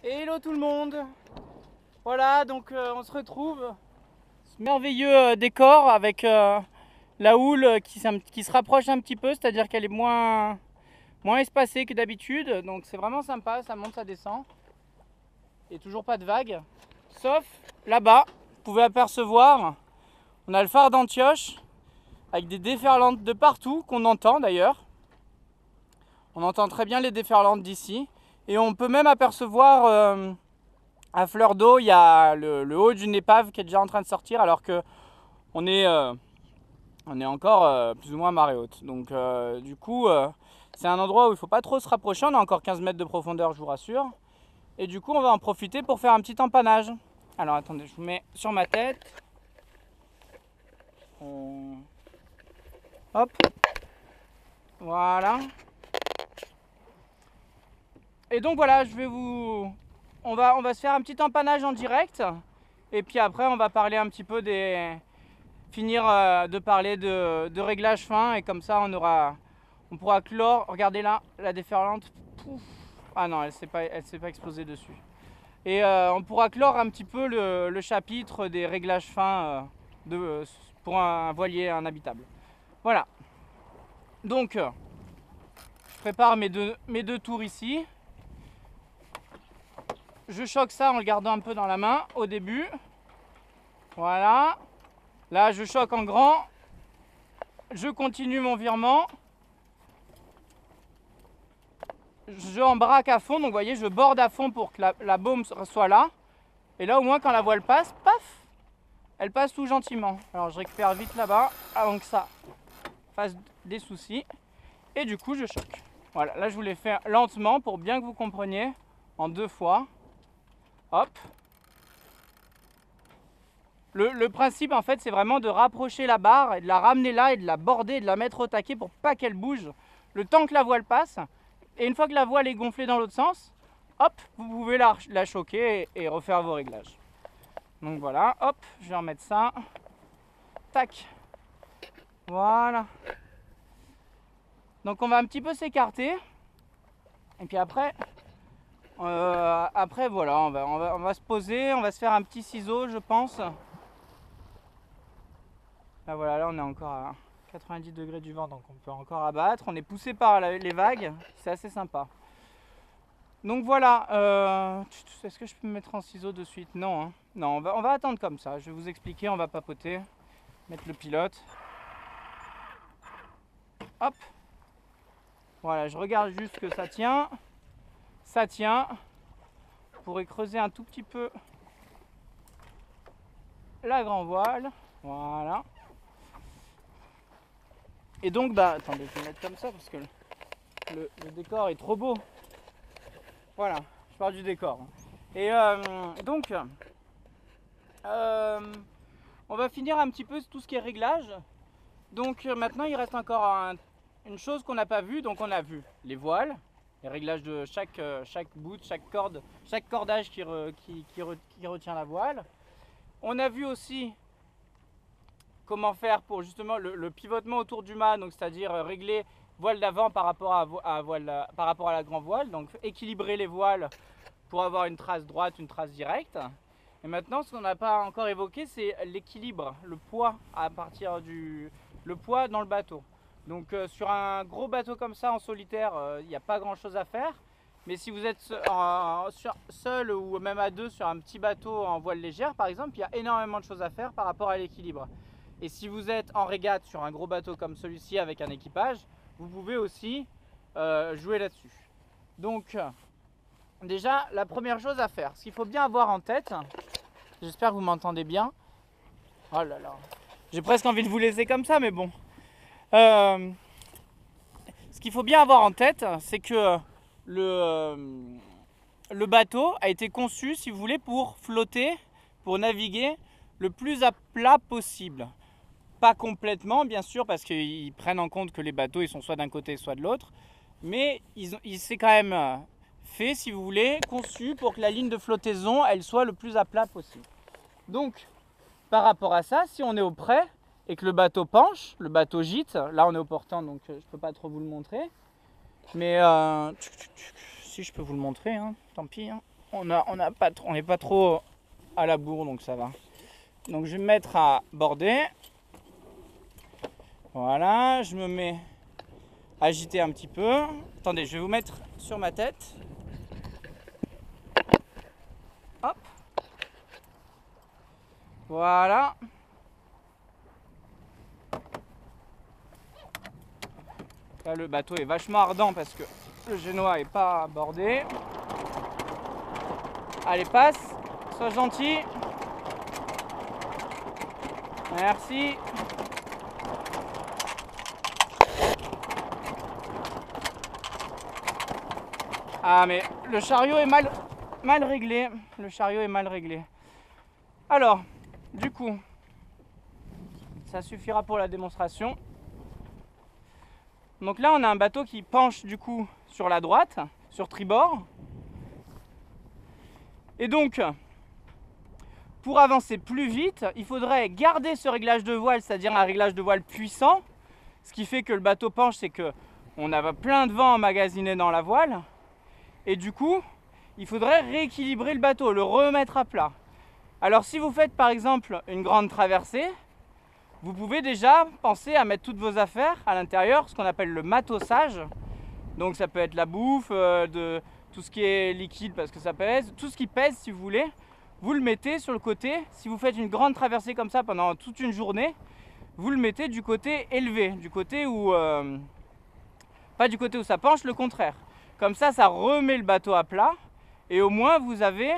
Hello tout le monde. Voilà, donc on se retrouve. Ce merveilleux décor avec la houle qui se rapproche un petit peu, c'est-à-dire qu'elle est moins espacée que d'habitude. Donc c'est vraiment sympa, ça monte, ça descend. Et toujours pas de vagues. Sauf là-bas, vous pouvez apercevoir, on a le phare d'Antioche avec des déferlantes de partout qu'on entend d'ailleurs. On entend très bien les déferlantes d'ici. Et on peut même apercevoir à fleur d'eau, il y a le haut d'une épave qui est déjà en train de sortir alors que on est encore plus ou moins à marée haute. Donc du coup, c'est un endroit où il ne faut pas trop se rapprocher. On a encore 15 mètres de profondeur, je vous rassure. Et du coup, on va en profiter pour faire un petit empannage. Alors attendez, je vous mets sur ma tête. Hop. Voilà. Et donc voilà, on va se faire un petit empannage en direct. Et puis après, on va parler un petit peu finir de parler de réglage fin. Et comme ça, on pourra clore. Regardez là, la déferlante. Pouf. Ah non, elle s'est pas explosée dessus. Et on pourra clore un petit peu le chapitre des réglages fins pour un voilier inhabitable. Voilà. Donc, je prépare mes deux tours ici. Je choque ça en le gardant un peu dans la main au début. Voilà. Là, je choque en grand. Je continue mon virement. Je embraque à fond. Donc, vous voyez, je borde à fond pour que la baume soit là. Et là, au moins, quand la voile passe, paf, elle passe tout gentiment. Alors, je récupère vite là-bas avant que ça fasse des soucis. Et du coup, je choque. Voilà. Là, je vous l'ai fait lentement pour bien que vous compreniez en 2 fois. Hop. Le principe en fait c'est vraiment de rapprocher la barre et de la ramener là et de la border, de la mettre au taquet pour pas qu'elle bouge le temps que la voile passe. Et une fois que la voile est gonflée dans l'autre sens, hop, vous pouvez la choquer et refaire vos réglages. Donc voilà, hop, je vais remettre ça. Tac. Voilà. Donc on va un petit peu s'écarter. Et puis après voilà, on va se poser, on va se faire un petit ciseau je pense. Là voilà, là on est encore à 90 degrés du vent, donc on peut encore abattre. On est poussé par les vagues, c'est assez sympa. Donc voilà, est-ce que je peux me mettre en ciseau de suite? Non, hein. Non, on va attendre comme ça. Je vais vous expliquer, on va papoter. Mettre le pilote. Hop. Voilà, je regarde juste que ça tient. Ça tient. On pourrait creuser un tout petit peu la grand voile. Voilà. Et donc, bah, attendez, je vais mettre comme ça parce que le décor est trop beau. Voilà, je parle du décor. Et donc, on va finir un petit peu tout ce qui est réglage. Donc maintenant, il reste encore une chose qu'on n'a pas vue. Donc on a vu les voiles, les réglages de chaque bout, chaque corde, chaque cordage qui retient la voile. On a vu aussi comment faire pour justement le pivotement autour du mât, donc c'est-à-dire régler voile d'avant par rapport à la grand voile, donc équilibrer les voiles pour avoir une trace droite, une trace directe. Et maintenant, ce qu'on n'a pas encore évoqué, c'est l'équilibre, le poids le poids dans le bateau. Donc sur un gros bateau comme ça en solitaire, il n'y a pas grand chose à faire. Mais si vous êtes seul ou même à deux sur un petit bateau en voile légère par exemple, il y a énormément de choses à faire par rapport à l'équilibre. Et si vous êtes en régate sur un gros bateau comme celui-ci avec un équipage, vous pouvez aussi jouer là-dessus. Donc déjà, la première chose à faire, ce qu'il faut bien avoir en tête, j'espère que vous m'entendez bien. Oh là là, j'ai presque envie de vous laisser comme ça, mais bon. Ce qu'il faut bien avoir en tête, c'est que le bateau a été conçu, si vous voulez, pour flotter, pour naviguer le plus à plat possible. Pas complètement, bien sûr, parce qu'ils prennent en compte que les bateaux ils sont soit d'un côté, soit de l'autre. Mais il s'est quand même fait, si vous voulez, conçu pour que la ligne de flottaison, elle soit le plus à plat possible. Donc, par rapport à ça, si on est au près et que le bateau penche, le bateau gîte, là on est au portant, donc je ne peux pas trop vous le montrer. Mais si je peux vous le montrer, hein, tant pis. Hein. on n'est pas trop à la bourre, donc ça va. Donc je vais me mettre à border. Voilà, je me mets à agiter un petit peu. Attendez, je vais vous mettre sur ma tête. Hop. Voilà. Là, le bateau est vachement ardent parce que le génois est pas bordé. Allez, passe. Sois gentil. Merci. Ah, mais le chariot est mal réglé. Le chariot est mal réglé. Alors, du coup, ça suffira pour la démonstration. Donc là, on a un bateau qui penche du coup sur la droite, sur tribord. Et donc, pour avancer plus vite, il faudrait garder ce réglage de voile, c'est-à-dire un réglage de voile puissant. Ce qui fait que le bateau penche, c'est qu'on a plein de vent emmagasiné dans la voile. Et du coup, il faudrait rééquilibrer le bateau, le remettre à plat. Alors si vous faites par exemple une grande traversée, vous pouvez déjà penser à mettre toutes vos affaires à l'intérieur, ce qu'on appelle le matossage. Donc ça peut être la bouffe, de tout ce qui est liquide parce que ça pèse, tout ce qui pèse si vous voulez, vous le mettez sur le côté. Si vous faites une grande traversée comme ça pendant toute une journée, vous le mettez du côté élevé, du côté où... pas du côté où ça penche, le contraire. Comme ça remet le bateau à plat et au moins vous avez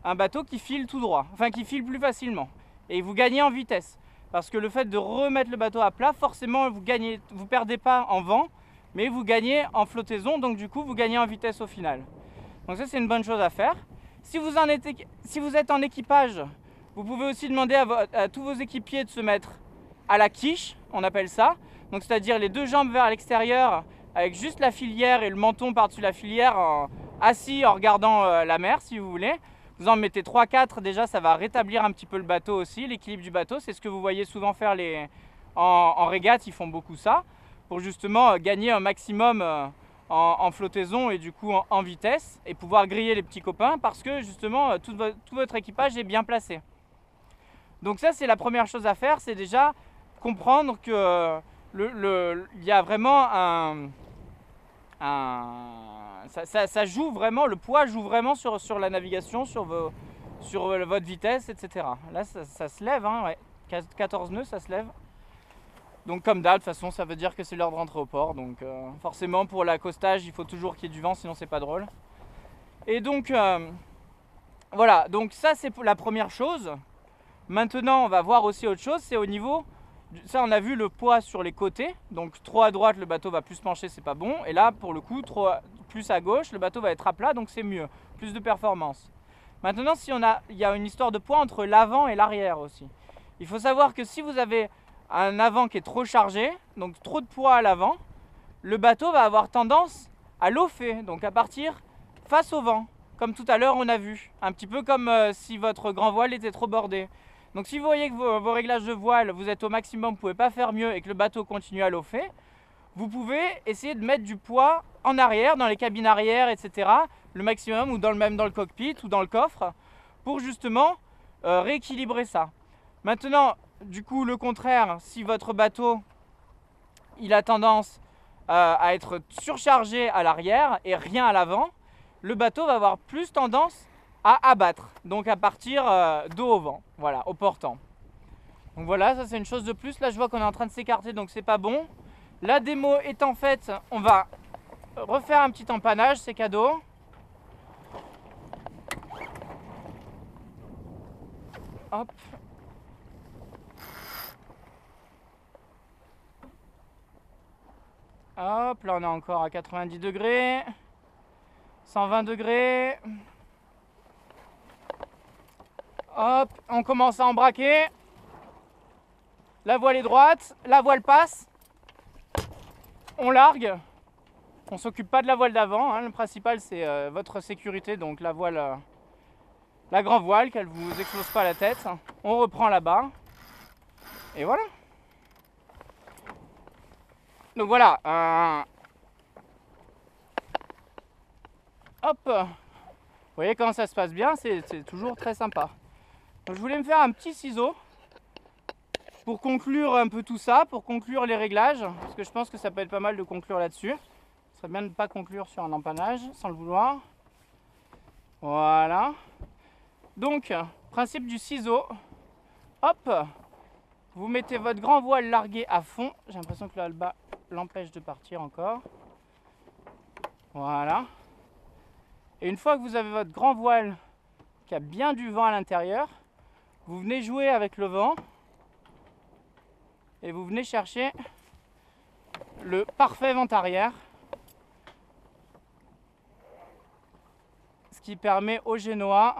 un bateau qui file tout droit, enfin qui file plus facilement. Et vous gagnez en vitesse. Parce que le fait de remettre le bateau à plat, forcément vous perdez pas en vent, mais vous gagnez en flottaison, donc du coup vous gagnez en vitesse au final. Donc ça c'est une bonne chose à faire. Si vous êtes en équipage, vous pouvez aussi demander à tous vos équipiers de se mettre à la quiche, on appelle ça. Donc c'est-à-dire les deux jambes vers l'extérieur, avec juste la filière et le menton par-dessus la filière, assis en regardant la mer si vous voulez. Vous en mettez 3-4, déjà ça va rétablir un petit peu le bateau aussi, l'équilibre du bateau. C'est ce que vous voyez souvent faire en régate, ils font beaucoup ça, pour justement gagner un maximum en flottaison et du coup en vitesse, et pouvoir griller les petits copains parce que justement tout votre équipage est bien placé. Donc ça c'est la première chose à faire, c'est déjà comprendre que il y a vraiment ça joue vraiment, le poids joue vraiment sur la navigation, sur votre vitesse, etc. Là, ça se lève, hein, ouais. 14 nœuds, ça se lève. Donc comme d'hab, de toute façon, ça veut dire que c'est l'heure de rentrer au port. Donc forcément, pour l'accostage, il faut toujours qu'il y ait du vent, sinon c'est pas drôle. Et donc, voilà. Donc ça, c'est la première chose. Maintenant, on va voir aussi autre chose, c'est au niveau... Ça, on a vu le poids sur les côtés. Donc trop à droite, le bateau va plus pencher, c'est pas bon. Et là, pour le coup, plus à gauche, le bateau va être à plat, donc c'est mieux. Plus de performance. Maintenant, il y a une histoire de poids entre l'avant et l'arrière aussi. Il faut savoir que si vous avez un avant qui est trop chargé, donc trop de poids à l'avant, le bateau va avoir tendance à lofer, donc à partir face au vent. Comme tout à l'heure, on a vu. Un petit peu comme si votre grand voile était trop bordé. Donc si vous voyez que vos réglages de voile, vous êtes au maximum, vous ne pouvez pas faire mieux et que le bateau continue à lofer, vous pouvez essayer de mettre du poids en arrière, dans les cabines arrière, etc. Le maximum, ou même dans le cockpit ou dans le coffre, pour justement rééquilibrer ça. Maintenant, du coup, le contraire, si votre bateau, il a tendance à être surchargé à l'arrière et rien à l'avant, le bateau va avoir plus tendance à abattre, donc à partir dos au vent, voilà, au portant. Donc voilà, ça c'est une chose de plus. Là je vois qu'on est en train de s'écarter, donc c'est pas bon. La démo étant faite, on va refaire un petit empannage, c'est cadeau. Hop. Hop, là on est encore à 90 degrés, 120 degrés. Hop, on commence à embraquer. La voile est droite, la voile passe. On largue. On s'occupe pas de la voile d'avant, hein. Le principal c'est votre sécurité, donc la voile, la grand voile, qu'elle vous explose pas la tête. On reprend là-bas. Et voilà. Donc voilà. Hop. voyez quand ça se passe bien, c'est toujours très sympa. Donc je voulais me faire un petit ciseau pour conclure un peu tout ça, pour conclure les réglages, parce que je pense que ça peut être pas mal de conclure là-dessus. Ce serait bien de ne pas conclure sur un empannage sans le vouloir. Voilà. Donc, principe du ciseau. Hop, vous mettez votre grand voile largué à fond. J'ai l'impression que là, le bas l'empêche de partir encore. Voilà. Et une fois que vous avez votre grand voile qui a bien du vent à l'intérieur, vous venez jouer avec le vent et vous venez chercher le parfait vent arrière, ce qui permet au génois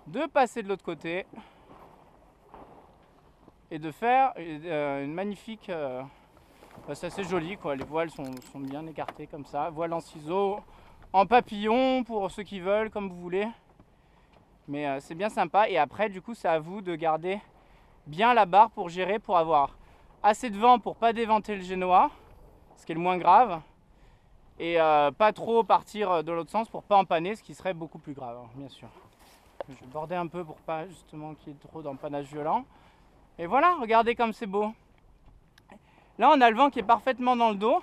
de passer de l'autre côté et de faire une magnifique... c'est assez joli quoi, les voiles sont bien écartées comme ça, voile en ciseaux, en papillon pour ceux qui veulent, comme vous voulez. Mais c'est bien sympa et après du coup c'est à vous de garder bien la barre pour gérer, pour avoir assez de vent pour pas déventer le génois, ce qui est le moins grave, et pas trop partir de l'autre sens pour pas empanner, ce qui serait beaucoup plus grave, hein, bien sûr. Je vais border un peu pour pas justement qu'il y ait trop d'empannage violent. Et voilà, regardez comme c'est beau. Là on a le vent qui est parfaitement dans le dos.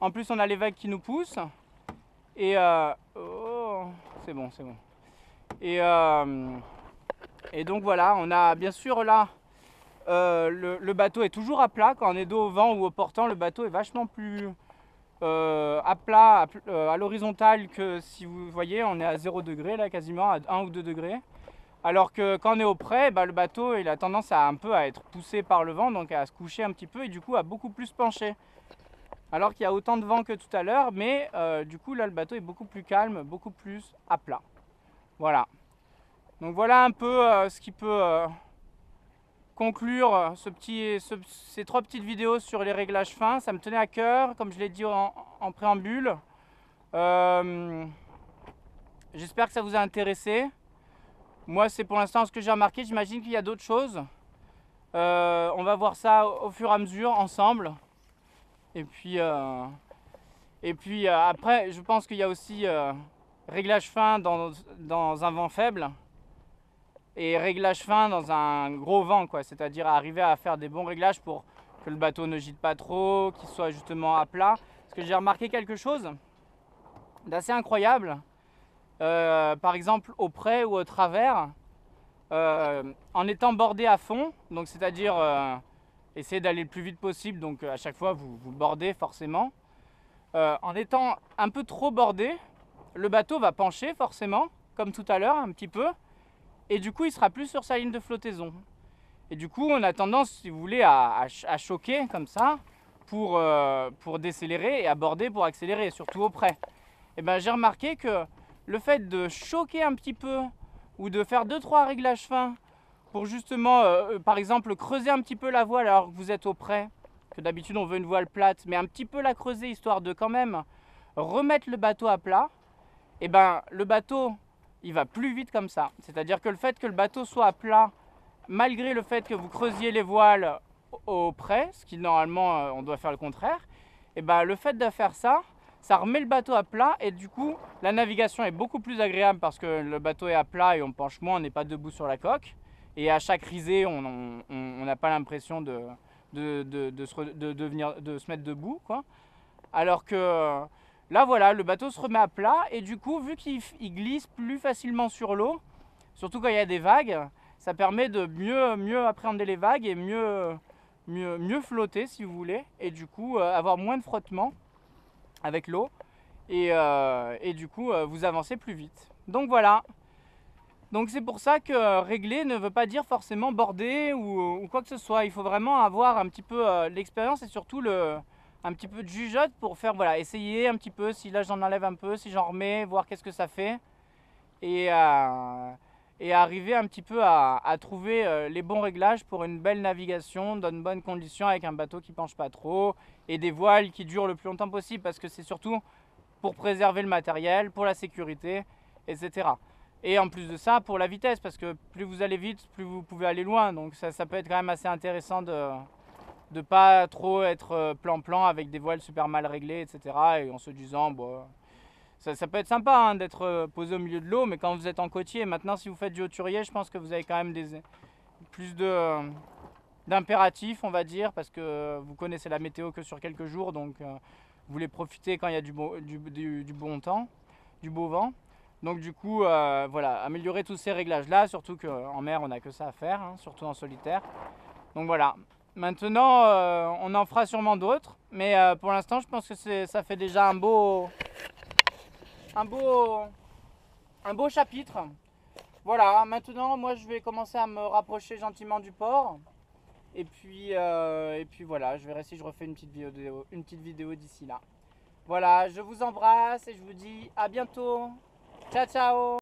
En plus on a les vagues qui nous poussent. Et oh, c'est bon, c'est bon. Et donc voilà, on a bien sûr là le bateau est toujours à plat. Quand on est dos au vent ou au portant, le bateau est vachement plus à plat, à l'horizontale, que si vous voyez, on est à 0 degré là quasiment, à 1 ou 2 degrés. Alors que quand on est au près, le bateau il a tendance à un peu à être poussé par le vent, donc à se coucher un petit peu et du coup à beaucoup plus pencher. Alors qu'il y a autant de vent que tout à l'heure, mais du coup là le bateau est beaucoup plus calme, beaucoup plus à plat. Voilà. Donc voilà un peu ce qui peut conclure ces 3 petites vidéos sur les réglages fins. Ça me tenait à cœur, comme je l'ai dit en préambule. J'espère que ça vous a intéressé. Moi c'est pour l'instant ce que j'ai remarqué, j'imagine qu'il y a d'autres choses. On va voir ça au fur et à mesure ensemble. Et puis après je pense qu'il y a aussi réglage fin dans un vent faible. Et réglage fin dans un gros vent, quoi. C'est-à-dire arriver à faire des bons réglages pour que le bateau ne gîte pas trop, qu'il soit justement à plat. Parce que j'ai remarqué quelque chose d'assez incroyable. Par exemple au près ou au travers, en étant bordé à fond, donc c'est-à-dire essayer d'aller le plus vite possible, donc à chaque fois vous bordez forcément. En étant un peu trop bordé, le bateau va pencher forcément, comme tout à l'heure un petit peu. Et du coup il sera plus sur sa ligne de flottaison. Et du coup on a tendance, si vous voulez, à choquer comme ça pour décélérer et à border pour accélérer, surtout au près. Et ben j'ai remarqué que le fait de choquer un petit peu ou de faire 2-3 réglages fins pour justement par exemple creuser un petit peu la voile alors que vous êtes au près, que d'habitude on veut une voile plate, mais un petit peu la creuser histoire de quand même remettre le bateau à plat, et ben le bateau il va plus vite comme ça. C'est-à-dire que le fait que le bateau soit à plat, malgré le fait que vous creusiez les voiles au près, ce qui normalement on doit faire le contraire, et ben le fait de faire ça, ça remet le bateau à plat et du coup la navigation est beaucoup plus agréable parce que le bateau est à plat et on penche moins, on n'est pas debout sur la coque. Et à chaque risée, on n'a pas l'impression de se mettre debout, quoi. Alors que là voilà, le bateau se remet à plat et du coup vu qu'il glisse plus facilement sur l'eau, surtout quand il y a des vagues, ça permet de mieux appréhender les vagues et mieux flotter si vous voulez, et du coup avoir moins de frottement avec l'eau et du coup vous avancez plus vite. Donc voilà, donc c'est pour ça que régler ne veut pas dire forcément border ou quoi que ce soit. Il faut vraiment avoir un petit peu l'expérience et surtout un petit peu de jugeote pour faire, voilà, essayer un petit peu, si là j'en enlève un peu, si j'en remets, voir qu'est-ce que ça fait et arriver un petit peu à trouver les bons réglages pour une belle navigation dans de bonnes conditions avec un bateau qui penche pas trop et des voiles qui durent le plus longtemps possible, parce que c'est surtout pour préserver le matériel, pour la sécurité, etc. Et en plus de ça, pour la vitesse, parce que plus vous allez vite, plus vous pouvez aller loin. Donc ça peut être quand même assez intéressant de pas trop être plan-plan avec des voiles super mal réglées, etc. Et en se disant, bon, Ça peut être sympa hein, d'être posé au milieu de l'eau, mais quand vous êtes en côtier, maintenant si vous faites du hauturier, je pense que vous avez quand même plus d'impératifs, on va dire, parce que vous connaissez la météo que sur quelques jours, donc vous voulez profiter quand il y a du bon temps, du beau vent. Donc du coup, voilà, améliorer tous ces réglages-là, surtout qu'en mer, on n'a que ça à faire, hein, surtout en solitaire. Donc voilà. Maintenant, on en fera sûrement d'autres, mais pour l'instant, je pense que ça fait déjà un beau chapitre. Voilà, maintenant, moi, je vais commencer à me rapprocher gentiment du port. Et puis voilà, je verrai si je refais une petite vidéo d'ici là. Voilà, je vous embrasse et je vous dis à bientôt. Ciao, ciao!